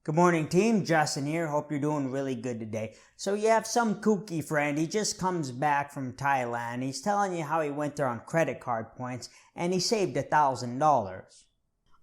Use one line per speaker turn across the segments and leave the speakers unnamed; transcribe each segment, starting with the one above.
Good morning, team. Justin here. Hope you're doing really good today. So you have some kooky friend. He just comes back from Thailand. He's telling you how he went there on credit card points and he saved $1,000.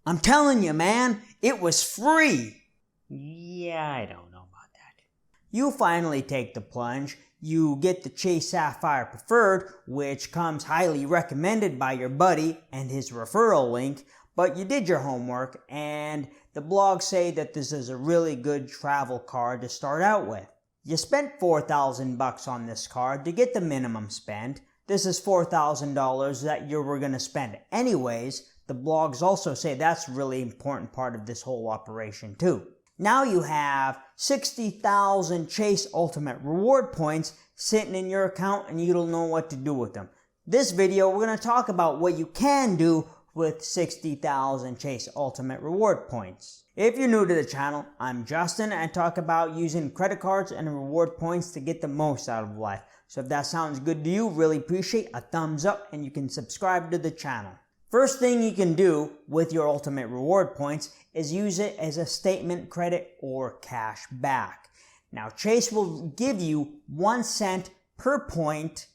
I'm telling you, man, it was free. Yeah, I don't know about that. You finally take the plunge. You get the Chase Sapphire Preferred, which comes highly recommended by your buddy and his referral link. But you did your homework, and the blogs say that this is a really good travel card to start out with. You spent $4,000 on this card to get the minimum spend. This is $4,000 that you were going to spend anyways. The blogs also say that's a really important part of this whole operation too. Now you have 60,000 Chase Ultimate Reward points sitting in your account and you don't know what to do with them. This video, we're going to talk about what you can do with 60,000 Chase Ultimate Reward points. If you're new to the channel, I'm Justin and I talk about using credit cards and reward points to get the most out of life. So if that sounds good to you, really appreciate a thumbs up and you can subscribe to the channel. First thing you can do with your Ultimate Reward points is use it as a statement credit or cash back. Now Chase will give you 1 cent per point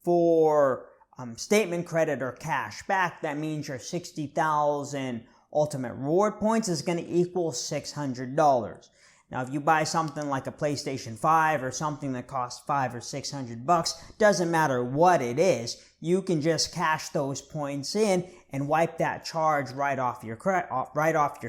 for statement credit or cash back. That means your 60,000 Ultimate Reward points is going to equal $600. Now, if you buy something like a PlayStation 5 or something that costs $500 or $600, doesn't matter what it is, you can just cash those points in and wipe that charge right off your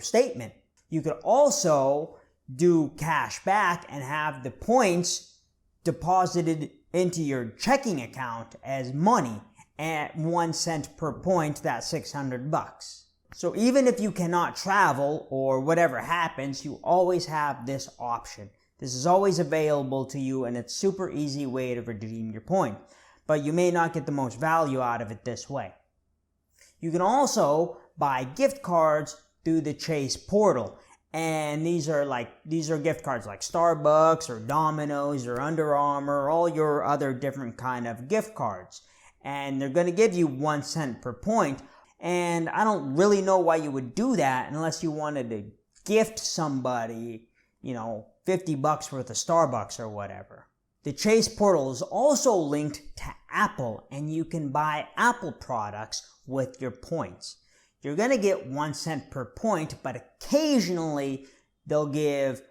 statement. You could also do cash back and have the points deposited into your checking account as money at 1 cent per point, that's $600. So even if you cannot travel or whatever happens, you always have this option. This is always available to you and it's a super easy way to redeem your points. But you may not get the most value out of it this way. You can also buy gift cards through the Chase portal. And these are gift cards like Starbucks or Domino's or Under Armour, all your other different kind of gift cards. And they're going to give you 1 cent per point. And I don't really know why you would do that unless you wanted to gift somebody, $50 worth of Starbucks or whatever. The Chase portal is also linked to Apple and you can buy Apple products with your points. You're going to get 1 cent per point, but occasionally they'll give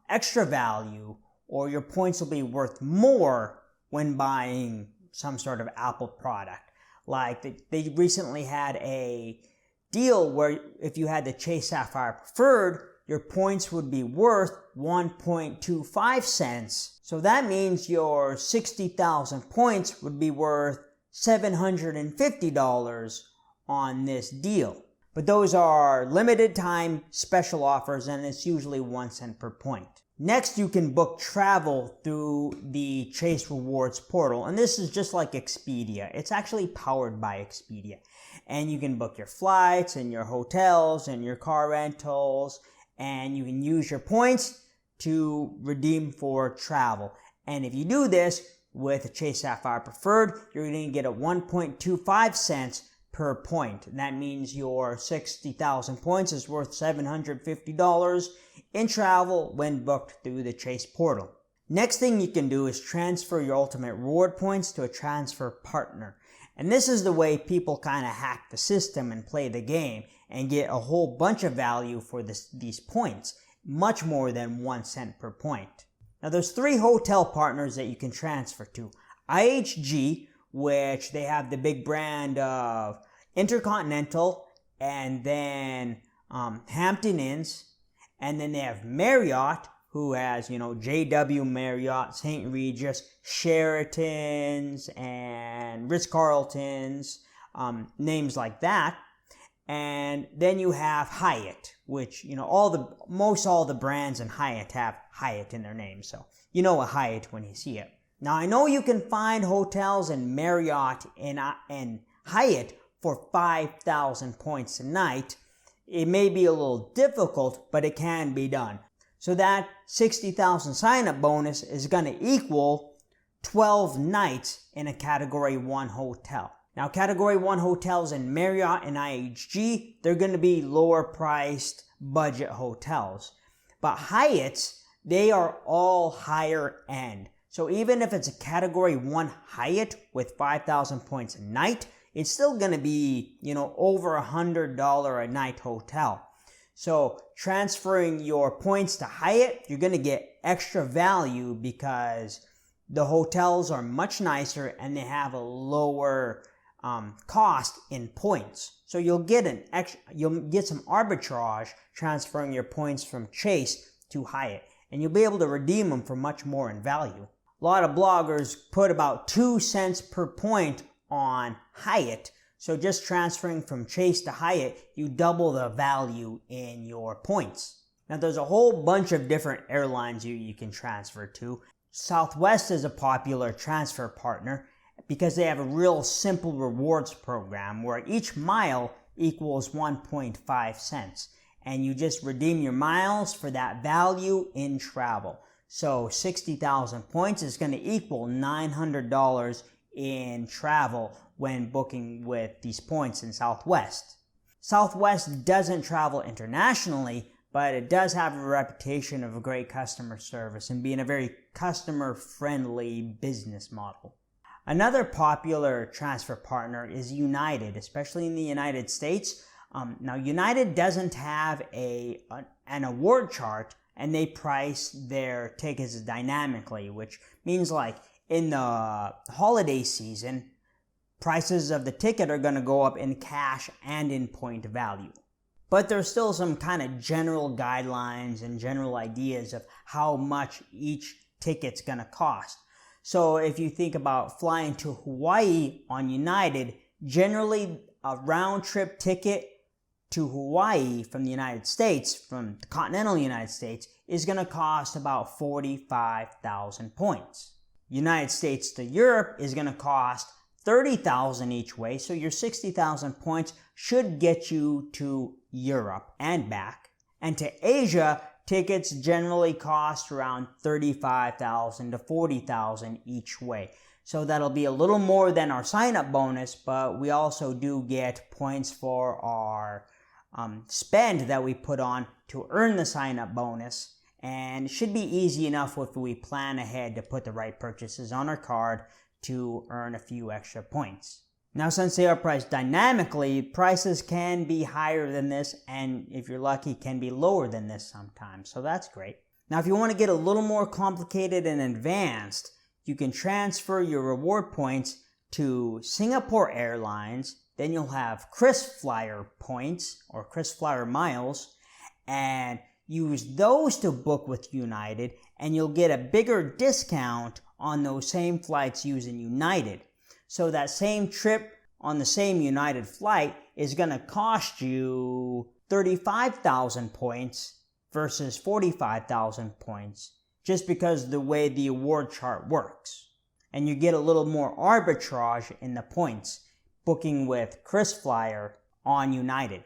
extra value or your points will be worth more when buying some sort of Apple product. Like they recently had a deal where if you had the Chase Sapphire Preferred, your points would be worth 1.25 cents. So that means your 60,000 points would be worth $750 on this deal. But those are limited time special offers and it's usually 1 cent per point. Next, you can book travel through the Chase Rewards portal. And this is just like Expedia. It's actually powered by Expedia. And you can book your flights and your hotels and your car rentals. And you can use your points to redeem for travel. And if you do this with a Chase Sapphire Preferred, you're going to get a 1.25 cents per point. And that means your 60,000 points is worth $750 in travel when booked through the Chase portal. Next thing you can do is transfer your Ultimate Reward points to a transfer partner. And this is the way people kind of hack the system and play the game and get a whole bunch of value for these points, much more than 1 cent per point. Now there's 3 hotel partners that you can transfer to. IHG, which they have the big brand of Intercontinental, and then Hampton Inns, and then they have Marriott, who has, JW Marriott, St. Regis, Sheraton's, and Ritz-Carlton's, names like that. And then you have Hyatt, which, all the brands in Hyatt have Hyatt in their name. So you know a Hyatt when you see it. Now, I know you can find hotels in Marriott and Hyatt for 5,000 points a night. It may be a little difficult, but it can be done. So that 60,000 sign-up bonus is going to equal 12 nights in a Category 1 hotel. Now, Category 1 hotels in Marriott and IHG, they're going to be lower priced budget hotels. But Hyatts, they are all higher end. So even if it's a category 1 Hyatt with 5,000 points a night, it's still going to be, over $100 a night hotel. So transferring your points to Hyatt, you're going to get extra value because the hotels are much nicer and they have a lower cost in points. So you'll get some arbitrage transferring your points from Chase to Hyatt, and you'll be able to redeem them for much more in value. A lot of bloggers put about 2 cents per point on Hyatt. So just transferring from Chase to Hyatt, you double the value in your points. Now there's a whole bunch of different airlines you can transfer to. Southwest is a popular transfer partner because they have a real simple rewards program where each mile equals 1.5 cents. And you just redeem your miles for that value in travel. So 60,000 points is going to equal $900 in travel when booking with these points in Southwest. Southwest doesn't travel internationally, but it does have a reputation of a great customer service and being a very customer-friendly business model. Another popular transfer partner is United, especially in the United States. Now, United doesn't have an award chart, and they price their tickets dynamically, which means like in the holiday season, prices of the ticket are going to go up in cash and in point value. But there's still some kind of general guidelines and general ideas of how much each ticket's going to cost. So if you think about flying to Hawaii on United, generally a round trip ticket to Hawaii from the United States, from the continental United States, is going to cost about 45,000 points. United States to Europe is going to cost 30,000 each way, so your 60,000 points should get you to Europe and back. And to Asia, tickets generally cost around 35,000 to 40,000 each way. So that'll be a little more than our sign-up bonus, but we also do get points for our spend that we put on to earn the sign-up bonus. And it should be easy enough if we plan ahead to put the right purchases on our card to earn a few extra points. Now, since they are priced dynamically, prices can be higher than this, and if you're lucky, can be lower than this sometimes. So that's great. Now, if you want to get a little more complicated and advanced, you can transfer your reward points to Singapore Airlines. Then you'll have KrisFlyer points or KrisFlyer miles, and use those to book with United, and you'll get a bigger discount on those same flights using United. So that same trip on the same United flight is going to cost you 35,000 points versus 45,000 points just because of the way the award chart works. And you get a little more arbitrage in the points booking with KrisFlyer on United.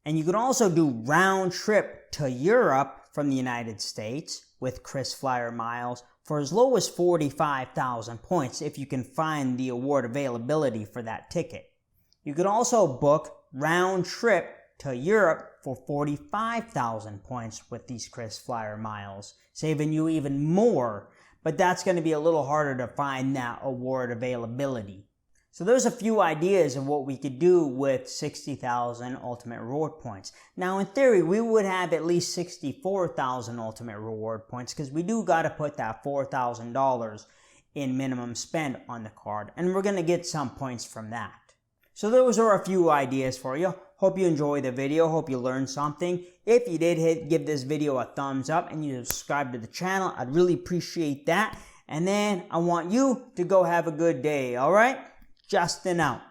And you can also do round trip to Europe from the United States with KrisFlyer miles for as low as 45,000 points if you can find the award availability for that ticket. You could also book round trip to Europe for 45,000 points with these KrisFlyer miles, saving you even more, but that's going to be a little harder to find that award availability. So there's a few ideas of what we could do with 60,000 ultimate reward points. Now in theory, we would have at least 64,000 ultimate reward points because we do got to put that $4,000 in minimum spend on the card, and we're going to get some points from that. So those are a few ideas for you. Hope you enjoyed the video. Hope you learned something. If you did, give this video a thumbs up and you subscribe to the channel. I'd really appreciate that. And then I want you to go have a good day, all right? Justin out.